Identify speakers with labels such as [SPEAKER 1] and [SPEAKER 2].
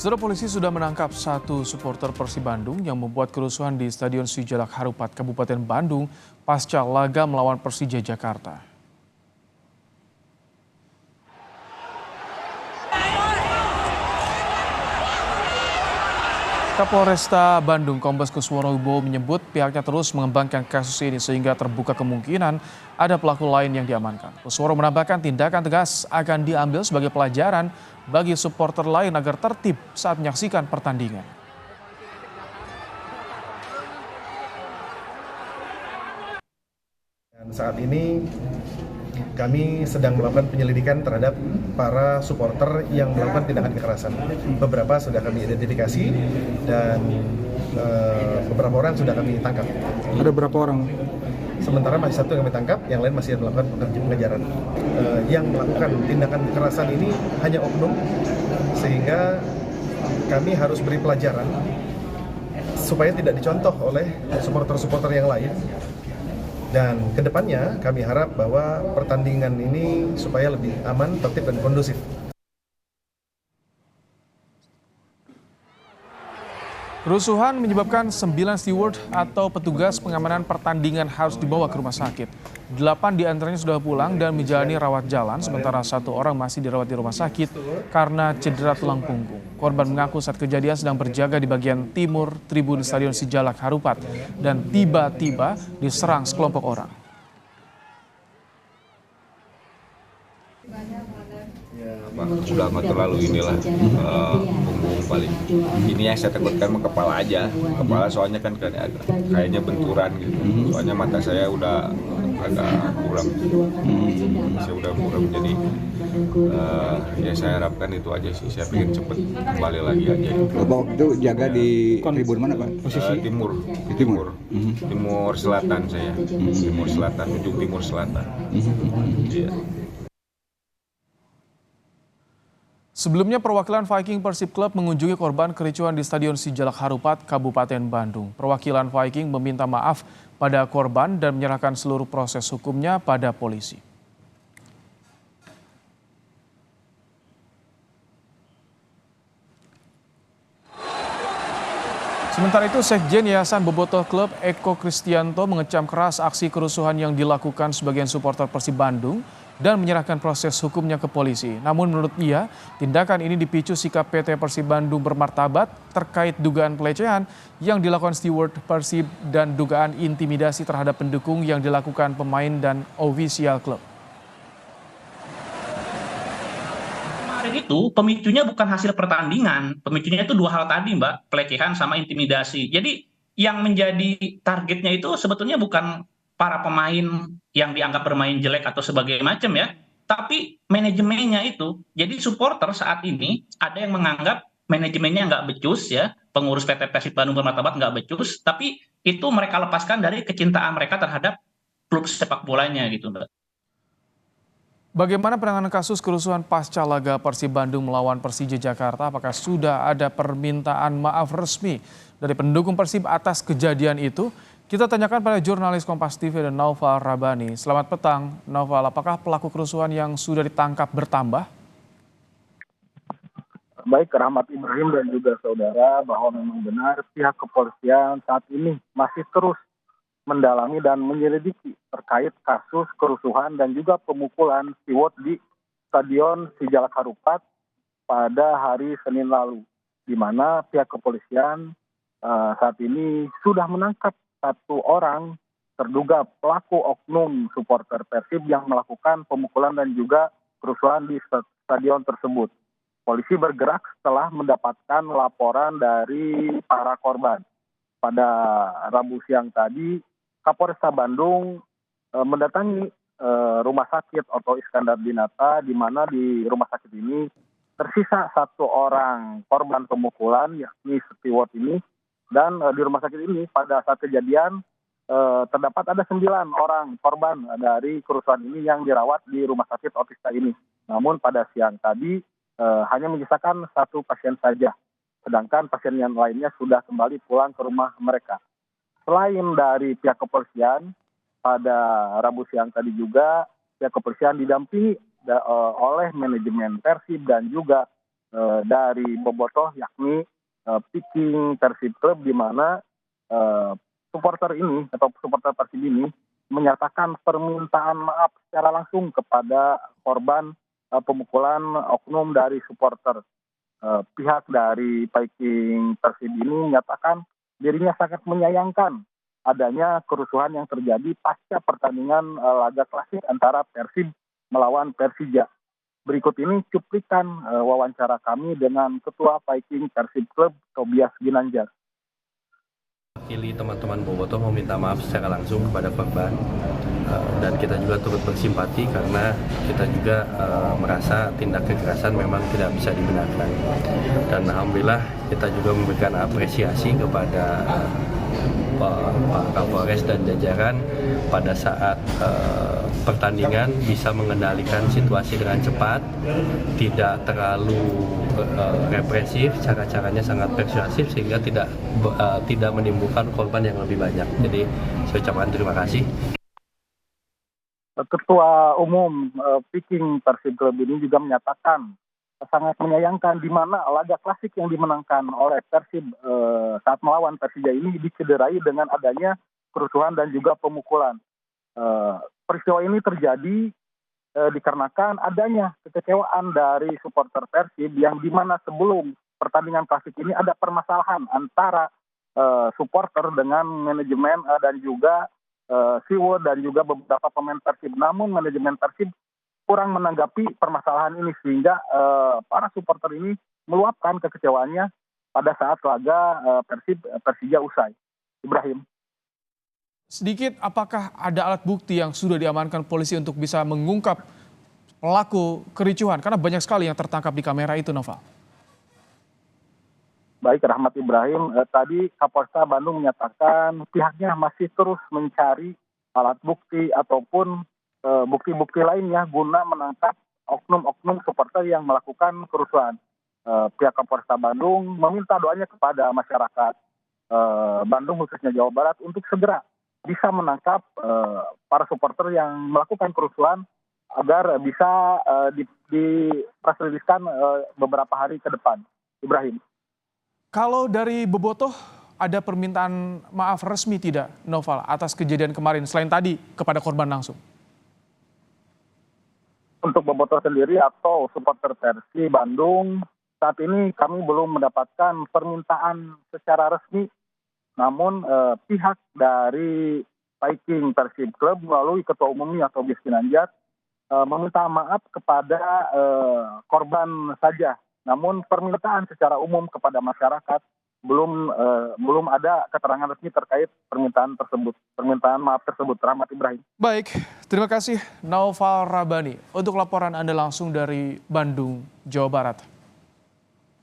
[SPEAKER 1] Saudara polisi sudah menangkap satu supporter Persib Bandung yang membuat kerusuhan di Stadion Sijalak Harupat, Kabupaten Bandung pasca laga melawan Persija Jakarta. Kapolresta Bandung Kombes Kusworo Wibowo menyebut pihaknya terus mengembangkan kasus ini sehingga terbuka kemungkinan ada pelaku lain yang diamankan. Kusworo menambahkan tindakan tegas akan diambil sebagai pelajaran bagi supporter lain agar tertib saat menyaksikan pertandingan.
[SPEAKER 2] Dan saat ini kami sedang melakukan penyelidikan terhadap para supporter yang melakukan tindakan kekerasan. Beberapa sudah kami identifikasi dan beberapa orang sudah kami tangkap.
[SPEAKER 3] Ada berapa orang?
[SPEAKER 2] Sementara masih satu yang kami tangkap, yang lain masih melakukan pengejaran. Yang melakukan tindakan kekerasan ini hanya oknum, sehingga kami harus beri pelajaran supaya tidak dicontoh oleh supporter-supporter yang lain. Dan kedepannya kami harap bahwa pertandingan ini supaya lebih aman, tertib, dan kondusif.
[SPEAKER 1] Kerusuhan menyebabkan 9 steward atau petugas pengamanan pertandingan harus dibawa ke rumah sakit. 8 diantaranya sudah pulang dan menjalani rawat jalan, sementara 1 orang masih dirawat di rumah sakit karena cedera tulang punggung. Korban mengaku saat kejadian sedang berjaga di bagian timur tribun Stadion Sijalak Harupat dan tiba-tiba diserang sekelompok orang.
[SPEAKER 4] Sudah nggak terlalu inilah punggung paling. Ini yang saya takutkan mah kepala aja. Kepala soalnya kan kayaknya benturan gitu. Soalnya mata saya udah agak buram. Saya udah buram jadi ya saya harapkan itu aja sih. Saya pengen cepet kembali lagi aja.
[SPEAKER 3] Bapak itu jaga di tribun mana Pak? Posisi?
[SPEAKER 4] Timur. Di timur. Timur selatan saya. Timur selatan, ujung timur selatan. Iya.
[SPEAKER 1] Sebelumnya perwakilan Viking Persib Club mengunjungi korban kericuhan di Stadion Sijalak Harupat, Kabupaten Bandung. Perwakilan Viking meminta maaf pada korban dan menyerahkan seluruh proses hukumnya pada polisi. Sementara itu, Sekjen Yayasan Bobotoh Club Eko Kristianto mengecam keras aksi kerusuhan yang dilakukan sebagian supporter Persib Bandung dan menyerahkan proses hukumnya ke polisi. Namun menurut ia, tindakan ini dipicu sikap PT Persib Bandung bermartabat terkait dugaan pelecehan yang dilakukan steward Persib dan dugaan intimidasi terhadap pendukung yang dilakukan pemain dan ofisial klub.
[SPEAKER 5] Kemarin itu pemicunya bukan hasil pertandingan, pemicunya itu 2 hal tadi Mbak, pelecehan sama intimidasi. Jadi yang menjadi targetnya itu sebetulnya bukan para pemain yang dianggap bermain jelek atau sebagai macam ya, tapi manajemennya itu. Jadi supporter saat ini ada yang menganggap manajemennya nggak becus ya, pengurus PT Persib Bandung bermartabat nggak becus, tapi itu mereka lepaskan dari kecintaan mereka terhadap klub sepak bolanya gitu Mbak.
[SPEAKER 1] Bagaimana penanganan kasus kerusuhan pasca laga Persib Bandung melawan Persija Jakarta? Apakah sudah ada permintaan maaf resmi dari pendukung Persib atas kejadian itu? Kita tanyakan pada jurnalis Kompas TV dan Naufal Rabani. Selamat petang, Naufal. Apakah pelaku kerusuhan yang sudah ditangkap bertambah?
[SPEAKER 6] Baik, Rahmat Ibrahim dan juga saudara, bahwa memang benar pihak kepolisian saat ini masih terus mendalami dan menyelidiki terkait kasus kerusuhan dan juga pemukulan steward di Stadion Sijalak Harupat pada hari Senin lalu, di mana pihak kepolisian saat ini sudah menangkap 1 orang terduga pelaku oknum supporter Persib yang melakukan pemukulan dan juga kerusuhan di stadion tersebut. Polisi bergerak setelah mendapatkan laporan dari para korban. Pada Rabu siang tadi, Kapolresta Bandung mendatangi rumah sakit Otto Iskandar Dinata, di mana di rumah sakit ini tersisa 1 orang korban pemukulan, yakni steward ini. Dan di rumah sakit ini pada saat kejadian terdapat ada 9 orang korban dari kerusuhan ini yang dirawat di rumah sakit Otista ini. Namun pada siang tadi hanya menyisakan 1 pasien saja, sedangkan pasien yang lainnya sudah kembali pulang ke rumah mereka. Selain dari pihak kepolisian, pada Rabu siang tadi juga pihak kepolisian didampingi oleh manajemen Persib dan juga dari Bobotoh, yakni Viking Persib Club, di mana supporter ini atau supporter Persib ini menyatakan permintaan maaf secara langsung kepada korban pemukulan oknum dari supporter. Pihak dari Viking Persib ini menyatakan dirinya sangat menyayangkan adanya kerusuhan yang terjadi pasca pertandingan laga klasik antara Persib melawan Persija. Berikut ini cuplikan wawancara kami dengan Ketua Viking Persib Club, Tobias Ginanjar.
[SPEAKER 7] Wakili teman-teman Bobotoh meminta maaf secara langsung kepada korban, dan kita juga turut bersimpati karena kita juga merasa tindak kekerasan memang tidak bisa dibenarkan. Dan alhamdulillah kita juga memberikan apresiasi kepada Pak Kapolres dan jajaran pada saat pertandingan bisa mengendalikan situasi dengan cepat, tidak terlalu represif, cara-caranya sangat persuasif sehingga tidak menimbulkan korban yang lebih banyak. Jadi saya ucapkan terima kasih.
[SPEAKER 6] Ketua Umum Viking Persib Club ini juga menyatakan sangat menyayangkan di mana laga klasik yang dimenangkan oleh Persib saat melawan Persija ini dicederai dengan adanya kerusuhan dan juga pemukulan. Peristiwa ini terjadi dikarenakan adanya kekecewaan dari supporter Persib yang di mana sebelum pertandingan klasik ini ada permasalahan antara supporter dengan manajemen dan juga Siwo dan juga beberapa pemain Persib. Namun manajemen Persib kurang menanggapi permasalahan ini sehingga para supporter ini meluapkan kekecewaannya pada saat laga Persija usai. Ibrahim.
[SPEAKER 1] Sedikit, apakah ada alat bukti yang sudah diamankan polisi untuk bisa mengungkap pelaku kericuhan? Karena banyak sekali yang tertangkap di kamera itu, Noval.
[SPEAKER 6] Baik, Rahmat Ibrahim. Tadi Kapolsta Bandung menyatakan pihaknya masih terus mencari alat bukti ataupun bukti-bukti lainnya guna menangkap oknum-oknum supporter yang melakukan kerusuhan. Pihak Kapolsta Bandung meminta doanya kepada masyarakat Bandung khususnya Jawa Barat untuk segera bisa menangkap para supporter yang melakukan kerusuhan agar bisa diprasriliskan beberapa hari ke depan. Ibrahim.
[SPEAKER 1] Kalau dari Bobotoh ada permintaan maaf resmi tidak, Noval, atas kejadian kemarin selain tadi kepada korban langsung?
[SPEAKER 6] Untuk Bobotoh sendiri atau supporter Persib Bandung, saat ini kami belum mendapatkan permintaan secara resmi. Namun pihak dari Viking Persib Club melalui Ketua Umumnya Tobias Ginanjar meminta maaf kepada korban saja. Namun permintaan secara umum kepada masyarakat belum ada keterangan resmi terkait permintaan maaf tersebut. Rahmat Ibrahim.
[SPEAKER 1] Baik, terima kasih Naufal Rabani untuk laporan Anda langsung dari Bandung, Jawa Barat.